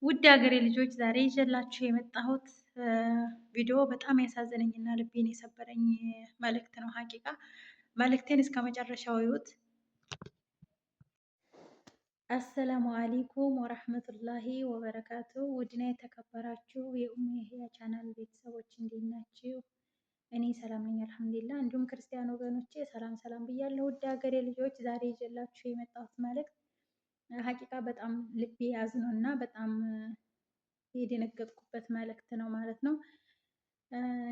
ውድ ሀገሬ ልጆች ዛሬ ይዤላችሁ የመጣሁት ቪዲዮ በጣም ያሳዘነኝና ልቤን የሰበረኝ መልእክት ነው። ሀቂቃ መልእክቴን እስከ መጨረሻው ይዩት። አሰላሙ አለይኩም ወራህመቱላሂ ወበረካቱ። ውድና የተከበራችሁ የኡሙ የህያ ቻናል ቤተሰቦች እንዴት ናችሁ? እኔ ሰላም ነኝ አልሐምዱሊላህ። እንዲሁም ክርስቲያን ወገኖቼ ሰላም ሰላም ብያለሁ። ውድ ሀገሬ ልጆች ዛሬ ይዤላችሁ የመጣሁት መልእክት ሀቂቃ በጣም ልቤ ያዝኖ እና በጣም የደነገጥኩበት መልእክት ነው ማለት ነው።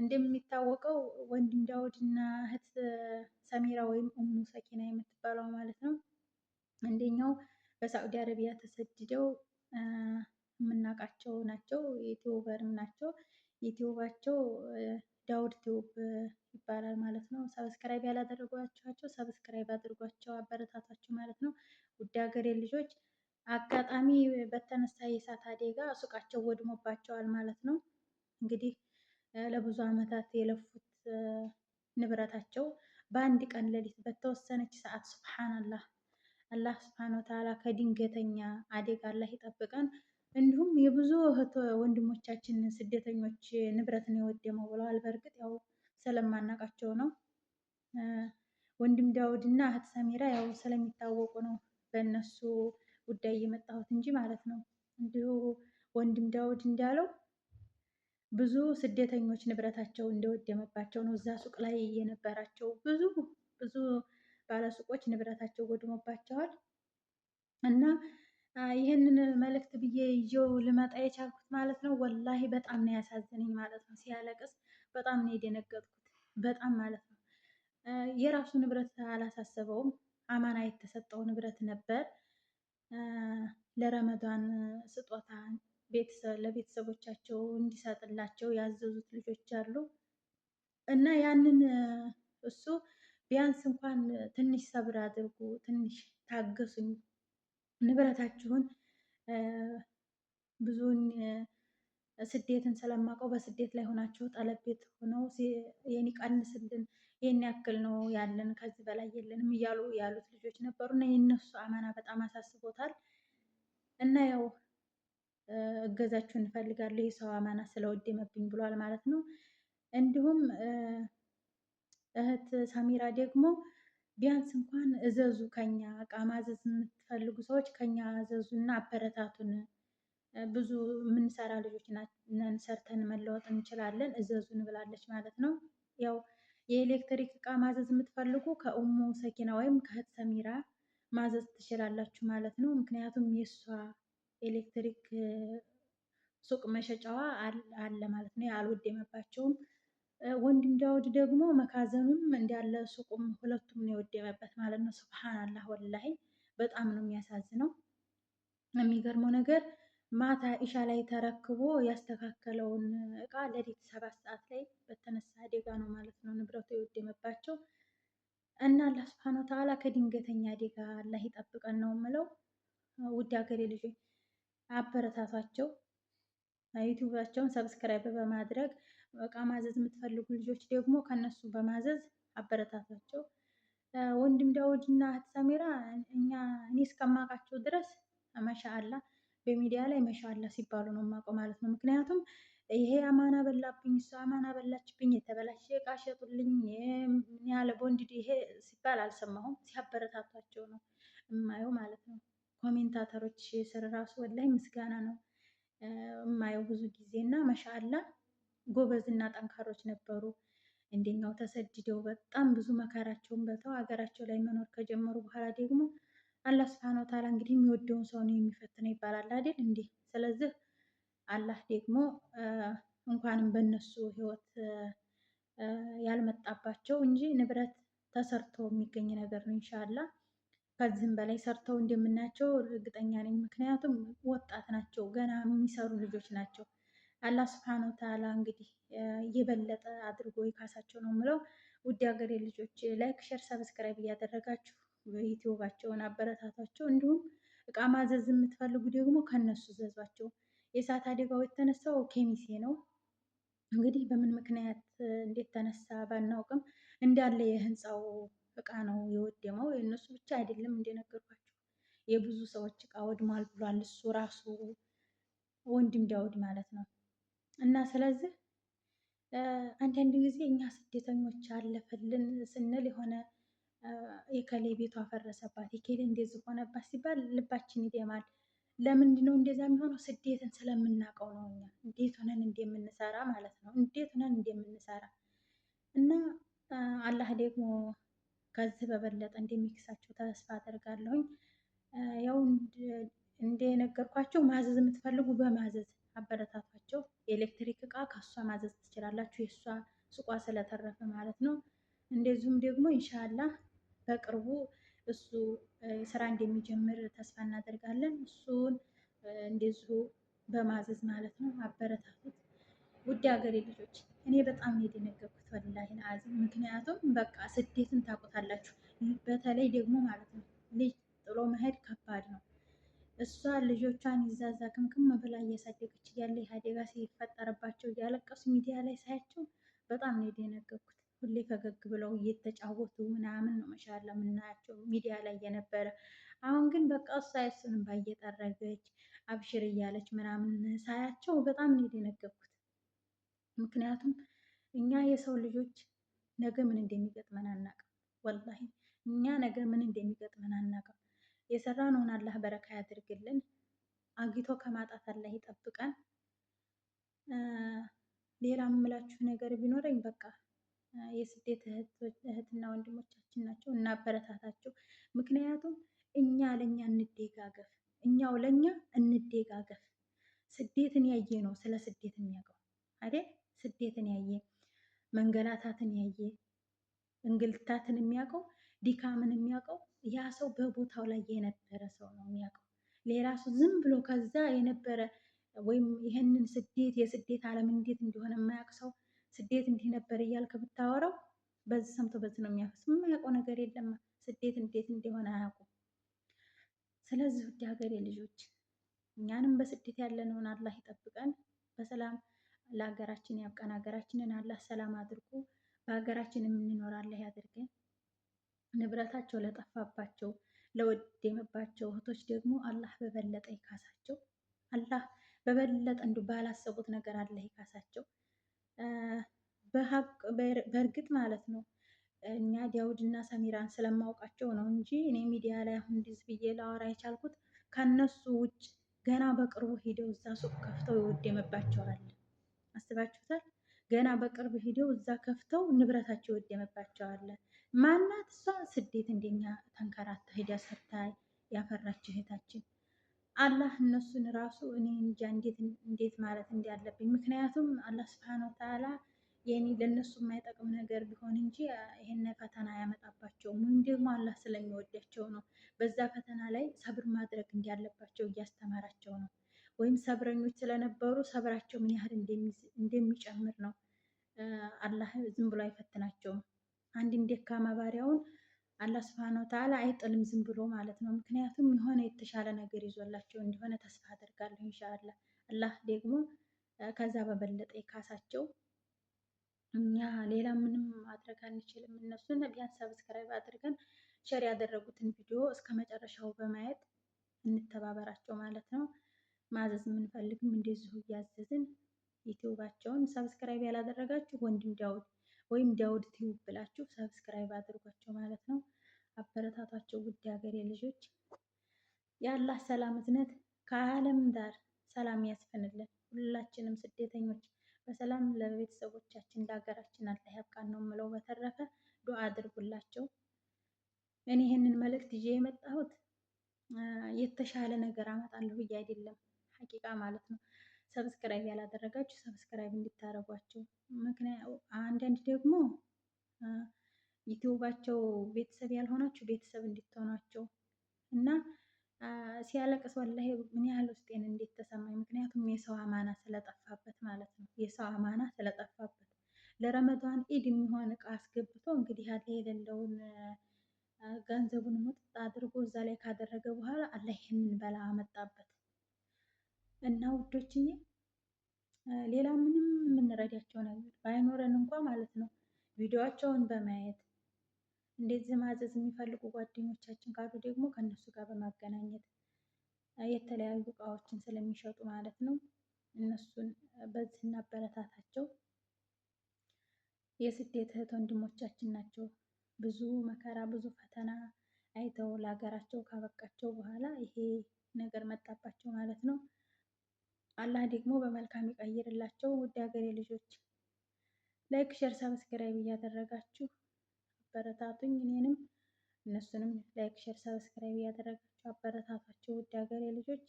እንደሚታወቀው ወንድም ዳውድ እና እህት ሰሚራ ወይም ኡሙ ሰኪና የምትባለው ማለት ነው አንደኛው በሳዑዲ አረቢያ ተሰድደው የምናውቃቸው ናቸው። ዩቲዩበርም ናቸው። ዩቲዩባቸው ዳውድ ቲዩብ ይባላል ማለት ነው። ሰብስክራይብ ያላደረጓቸው ሰብስክራይብ አድርጓቸው፣ አበረታታቸው ማለት ነው። ውድ ሀገሬ ልጆች አጋጣሚ በተነሳ የእሳት አደጋ ሱቃቸው ወድሞባቸዋል ማለት ነው። እንግዲህ ለብዙ ዓመታት የለፉት ንብረታቸው በአንድ ቀን ሌሊት በተወሰነች ሰዓት ሱብሃንአላህ አላህ ሱብሃነሁ ወተዓላ ከድንገተኛ አደጋ አላህ ይጠብቀን። እንዲሁም የብዙ እህት ወንድሞቻችን ስደተኞች ንብረት ነው የወደመው ብለዋል። በእርግጥ ያው ስለማናውቃቸው ነው። ወንድም ዳውድ እና እህት ሰሚራ ያው ስለሚታወቁ ነው በእነሱ ጉዳይ የመጣሁት እንጂ ማለት ነው። እንዲሁ ወንድም ዳውድ እንዳለው ብዙ ስደተኞች ንብረታቸው እንደወደመባቸው ነው። እዛ ሱቅ ላይ የነበራቸው ብዙ ባለሱቆች ንብረታቸው ወድሞባቸዋል። እና ይህንን መልእክት ብዬ ይዤው ልመጣ የቻልኩት ማለት ነው ወላሂ በጣም ነው ያሳዘነኝ ማለት ነው። ሲያለቅስ በጣም ነው የደነገጥኩት፣ በጣም ማለት ነው። የራሱ ንብረት አላሳሰበውም። አማና የተሰጠው ንብረት ነበር። ለረመዳን ስጦታ ለቤተሰቦቻቸው እንዲሰጥላቸው ያዘዙት ልጆች አሉ እና ያንን እሱ ቢያንስ እንኳን ትንሽ ሰብር አድርጉ፣ ትንሽ ታገሱኝ፣ ንብረታችሁን ብዙውን ስደትን ስለማውቀው በስደት ላይ ሆናችሁ ጠለብ ቤት ሆነው የኔ ቀንስልን፣ ይህን ያክል ነው ያለን፣ ከዚህ በላይ የለንም እያሉ ያሉት ልጆች ነበሩ እና የእነሱ አማና በጣም አሳስቦታል። እና ያው እገዛችሁን እንፈልጋለሁ የሰው አማና ስለወደመብኝ ብሏል ማለት ነው። እንዲሁም እህት ሰሚራ ደግሞ ቢያንስ እንኳን እዘዙ፣ ከኛ እቃ ማዘዝ የምትፈልጉ ሰዎች ከኛ እዘዙ እና አበረታቱን፣ ብዙ የምንሰራ ልጆች ነን፣ ሰርተን መለወጥ እንችላለን፣ እዘዙን ብላለች ማለት ነው። ያው የኤሌክትሪክ እቃ ማዘዝ የምትፈልጉ ከኡሙ ሰኪና ወይም ከእህት ሰሚራ ማዘዝ ትችላላችሁ ማለት ነው። ምክንያቱም የእሷ ኤሌክትሪክ ሱቅ መሸጫዋ አለ ማለት ነው። አልወደመባቸውም። ወንድም ዳውድ ደግሞ መካዘኑም እንዳለ ሱቁም ሁለቱም ነው የወደመበት ማለት ነው። ሱብሃንአላህ ወላሂ በጣም ነው የሚያሳዝነው። የሚገርመው ነገር ማታ ኢሻ ላይ ተረክቦ ያስተካከለውን እቃ ሌሊት 7 ሰዓት ላይ በተነሳ አደጋ ነው ማለት ነው ንብረቱ የወደመባቸው እና አላህ ሱብሃነሁ ወተዓላ ከድንገተኛ አደጋ አላህ ይጠብቀን ነው የምለው። ውድ ሀገሬ ልጆች አበረታቷቸው። ዩቲዩባቸውን ሰብስክራይብ በማድረግ እቃ ማዘዝ የምትፈልጉ ልጆች ደግሞ ከነሱ በማዘዝ አበረታቷቸው። ወንድም ዳውድ እና እህት ሰሚራ እኔ እስከማውቃቸው ድረስ ማሻአላ በሚዲያ ላይ ማሻአላ ሲባሉ ነው የማውቀው ማለት ነው። ምክንያቱም ይሄ አማና በላብኝ፣ እሷ አማና በላችብኝ፣ የተበላሸ እቃ ሸጡልኝ ያለ ቦንድ ይሄ ሲባል አልሰማሁም። ሲያበረታቷቸው ነው የማየው ማለት ነው። ኮሜንታተሮች ስር ራሱ ወላሂ ምስጋና ነው የማየው ብዙ ጊዜ እና ማሻአላ ጎበዝ እና ጠንካሮች ነበሩ። እንደኛው ተሰድደው በጣም ብዙ መከራቸውን በልተው ሀገራቸው ላይ መኖር ከጀመሩ በኋላ ደግሞ አላህ ሱብሃነሁ ወተዓላ እንግዲህ የሚወደውን ሰው ነው የሚፈትነው ይባላል አይደል እንዴ? ስለዚህ አላህ ደግሞ እንኳንም በእነሱ ህይወት ያልመጣባቸው እንጂ ንብረት ተሰርቶ የሚገኝ ነገር ነው ኢንሻአላህ። ከዚህም በላይ ሰርተው እንደምናያቸው እርግጠኛ ነኝ። ምክንያቱም ወጣት ናቸው፣ ገና የሚሰሩ ልጆች ናቸው። አላህ ሱብሃነሁ ወተዓላ እንግዲህ የበለጠ አድርጎ ይካሳቸው ነው የምለው። ውድ ሀገሬ ልጆች ላይክ፣ ሼር፣ ሰብስክራይብ እያደረጋችሁ ዩቲዩባቸውን አበረታቷቸው። እንዲሁም እቃ ማዘዝ የምትፈልጉ ደግሞ ከነሱ ዘዟቸው። የእሳት አደጋው የተነሳው ኬሚሴ ነው። እንግዲህ በምን ምክንያት እንዴት ተነሳ ባናውቅም እንዳለ የህንፃው እቃ ነው የወደመው። የእነሱ ብቻ አይደለም እንደነገርኳቸው የብዙ ሰዎች እቃ ወድሟል ብሏል እሱ ራሱ ወንድም ዳውድ ማለት ነው። እና ስለዚህ አንዳንድ ጊዜ እኛ ስደተኞች አለፈልን ስንል የሆነ የከሌ ቤቷ ፈረሰባት የከሌ እንደዚህ ሆነባት ሲባል ልባችን ይደማል። ለምንድን ነው እንደዛ የሚሆነው? ስደትን ስለምናውቀው ነው። እኛ እንዴት ሆነን እንደምንሰራ ማለት ነው። እንዴት ሆነን እንደምንሰራ እና አላህ ደግሞ ከዚህ በበለጠ እንደሚክሳቸው ተስፋ አደርጋለሁኝ። ያው እንደነገርኳቸው ማዘዝ የምትፈልጉ በማዘዝ አበረታቷቸው። የኤሌክትሪክ እቃ ከሷ ማዘዝ ትችላላችሁ፣ የእሷ ሱቋ ስለተረፈ ማለት ነው። እንደዚሁም ደግሞ ኢንሻአላህ በቅርቡ እሱ ስራ እንደሚጀምር ተስፋ እናደርጋለን። እሱን እንደዚሁ በማዘዝ ማለት ነው አበረታቱት። ውድ ሀገሬ ልጆች እኔ በጣም ነው የደነገጥኩት ወላሂ አዚም። ምክንያቱም በቃ ስደትን ታውቁታላችሁ። በተለይ ደግሞ ማለት ነው ልጅ ጥሎ መሄድ ከባድ ነው። እሷ ልጆቿን ይዛዛ ክምክም ብላ እያሳደገች እያለ ይህ አደጋ ሲፈጠርባቸው እያለቀሱ ሚዲያ ላይ ሳያቸው በጣም ነው የደነገጥኩት። ሁሌ ፈገግ ብለው እየተጫወቱ ምናምን ነው መሻላ የምናያቸው ሚዲያ ላይ የነበረ። አሁን ግን በቃ እሷ የሱንም ባየጠረገች አብሽር እያለች ምናምን ሳያቸው በጣም ነው የደነገጥኩት። ምክንያቱም እኛ የሰው ልጆች ነገ ምን እንደሚገጥመን አናውቅም። ወላሂ እኛ ነገ ምን እንደሚገጥመን አናውቅም። የሰራነውን አላህ በረካ ያድርግልን። አግኝቶ ከማጣት አላህ ይጠብቀን። ሌላ የምላችሁ ነገር ቢኖረኝ በቃ የስደት እህትና ወንድሞቻችን ናቸው፣ እናበረታታቸው። ምክንያቱም እኛ ለእኛ እንደጋገፍ፣ እኛው ለእኛ እንደጋገፍ። ስደትን ያየ ነው ስለ ስደት የሚያውቀው አይደል? ስደትን ያየ መንገላታትን ያየ እንግልታትን የሚያውቀው ድካምን የሚያውቀው ያ ሰው በቦታው ላይ የነበረ ሰው ነው የሚያውቀው። ሌላ ሰው ዝም ብሎ ከዛ የነበረ ወይም ይህንን ስደት የስደት ዓለም እንዴት እንደሆነ የማያውቅ ሰው ስደት እንዲህ ነበር እያልክ ብታወራው በዚህ ሰምቶ በዚህ ነው የሚያፈስ። የማያውቀው ነገር የለም። ስደት እንዴት እንደሆነ አያውቁም። ስለዚህ ውድ ሀገሬ ልጆች እኛንም በስደት ያለነውን አላህ ይጠብቀን፣ በሰላም ለሀገራችን ያብቃን። ሀገራችንን አላህ ሰላም አድርጎ በሀገራችን የምንኖር አላህ ያድርገን። ንብረታቸው ለጠፋባቸው ለወደመባቸው እህቶች ደግሞ አላህ በበለጠ ይካሳቸው። አላህ በበለጠ እንዱ ባላሰቡት ነገር አላህ ይካሳቸው። በእርግጥ ማለት ነው እኛ ዳውድ እና ሰሚራን ስለማውቃቸው ነው እንጂ እኔ ሚዲያ ላይ አሁን እንደዚህ ብዬ ላወራ የቻልኩት ከነሱ ውጭ ገና በቅርቡ ሂደው እዛ ሱቅ ከፍተው የወደመባቸዋል። አስባችሁታል? ገና በቅርብ ሂደው እዛ ከፍተው ንብረታቸው የወደመባቸዋል። ማናት እሷ? ስደት እንደኛ ተንከራታ ሂዳ ሰርታ ያፈራች እህታችን። አላህ እነሱን ራሱ እኔ እንጃ እንዴት ማለት እንዳለብኝ። ምክንያቱም አላህ ስብሐነሁ ወተዓላ የኔ ለእነሱ የማይጠቅም ነገር ቢሆን እንጂ ይሄን ፈተና አያመጣባቸውም። ወይም ደግሞ አላህ ስለሚወዳቸው ነው። በዛ ፈተና ላይ ሰብር ማድረግ እንዳለባቸው እያስተማራቸው ነው። ወይም ሰብረኞች ስለነበሩ ሰብራቸው ምን ያህል እንደሚጨምር ነው። አላህ ዝም ብሎ አይፈትናቸውም። አንድን ደካማ ባሪያውን አላህ ስብሐነሁ ወተዓላ አይጥልም ዝም ብሎ ማለት ነው። ምክንያቱም የሆነ የተሻለ ነገር ይዞላቸው እንደሆነ ተስፋ አደርጋለሁ ኢንሻአላህ። አላህ ደግሞ ከዛ በበለጠ ይካሳቸው። እኛ ሌላ ምንም ማድረግ አንችልም። እነሱን ቢያንስ ሰብስክራይብ አድርገን ሸር ያደረጉትን ቪዲዮ እስከ መጨረሻው በማየት እንተባበራቸው ማለት ነው። ማዘዝ የምንፈልግም እንደዚሁ እያዘዝን ዩቲዩባቸውን ሰብስክራይብ ያላደረጋችሁ ወንድም ዳውድ ወይም ዳውድ ቲዩብ ብላችሁ ሰብስክራይብ አድርጓቸው ማለት ነው። አበረታቷቸው ውድ ሀገሬ ልጆች። የአላህ ሰላም እዝነት ከዓለም ዳር ሰላም ያስፈንልን። ሁላችንም ስደተኞች በሰላም ለቤተሰቦቻችን ለሀገራችን አላህ ያብቃን ነው የምለው። በተረፈ ዱአ አድርጉላቸው። እኔ ይህንን መልእክት ይዤ የመጣሁት የተሻለ ነገር አመጣለሁ ብዬ አይደለም፣ ሀቂቃ ማለት ነው። ሰብስክራይብ ያላደረጋችሁ ሰብስክራይብ እንድታደርጓቸው። ምክንያቱም አንዳንድ ደግሞ ዩቲዩባቸው ቤተሰብ ያልሆናችሁ ቤተሰብ እንድትሆኗቸው እና ሲያለቅስ ወላሂ ምን ያህል ውስጤን እንዴት ተሰማኝ። ምክንያቱም የሰው አማና ስለጠፋበት ማለት ነው። የሰው አማና ስለጠፋበት ለረመዳን ኢድ የሚሆን እቃ አስገብቶ እንግዲህ ያለ የሌለውን ገንዘቡን ሙጥ አድርጎ እዛ ላይ ካደረገ በኋላ አላህ ይህንን በላ አመጣበት እና ውዶችዬ፣ ሌላ ምንም የምንረዳቸው ነገር ባይኖረን እንኳ ማለት ነው ቪዲዮዋቸውን በማየት እንደዚህ ማዘዝ የሚፈልጉ ጓደኞቻችን ካሉ ደግሞ ከእነሱ ጋር በማገናኘት የተለያዩ እቃዎችን ስለሚሸጡ ማለት ነው። እነሱን በዚህ እናበረታታቸው። የስደት እህት ወንድሞቻችን ናቸው። ብዙ መከራ ብዙ ፈተና አይተው ለሀገራቸው ካበቃቸው በኋላ ይሄ ነገር መጣባቸው ማለት ነው። አላህ ደግሞ በመልካም ይቀይርላቸው። ውድ ሀገሬ ልጆች ላይክ፣ ሼር፣ ሰብስክራይብ እያደረጋችሁ አበረታቱኝ። እኔንም እነሱንም ላይክ፣ ሼር፣ ሰብስክራይብ እያደረጋችሁ አበረታቷቸው። ውድ ሀገሬ ልጆች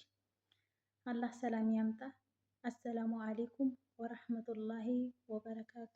አላህ ሰላም ያምጣ። አሰላሙ አሌይኩም ወረህመቱላሂ ወበረካቱ።